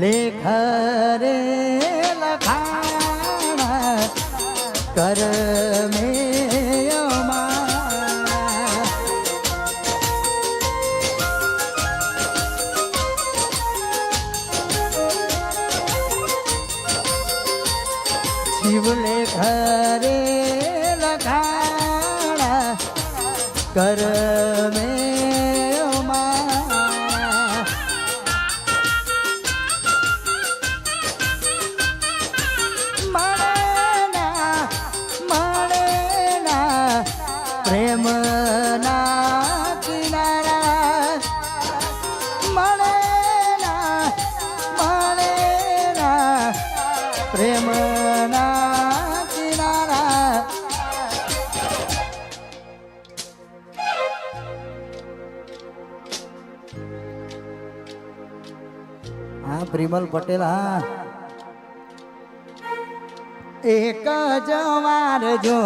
લેખ રે લખાણ કર મે શિવ લેખ રે લખાણ કર મે પ્રેમ ના કિનારા મળેલા પ્રેમ ના કિનારા હા પ્રિમલ પટેલ હા એક જ વાર જો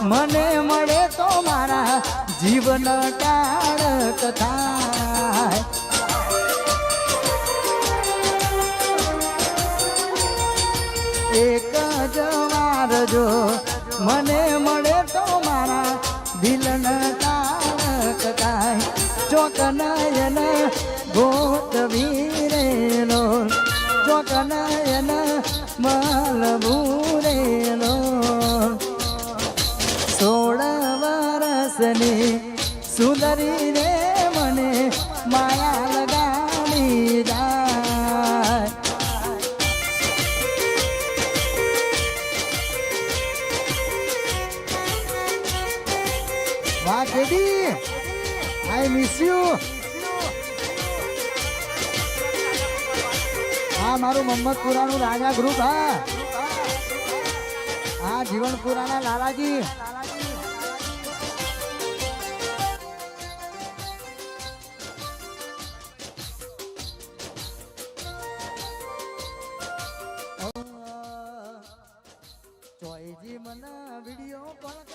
મને મળે તો મારા જીવન ટાળક થાય એક જ વાર જો મને મળે તો મારા દિલન ટાળક થાય ચોકનયન ગોતવીરેલો ચોકનયન મલભૂરેલો 16 વર્ષની સુંદરી રે મને માયા લગાડી જાય વાહ કેડી આઈ મિસ યુ હા મારું મમ્મદપુરાનું રાજા ગ્રુપ હા જીવનપુરાના લાલાજી ચોઈજી મને વિડીયો કોલ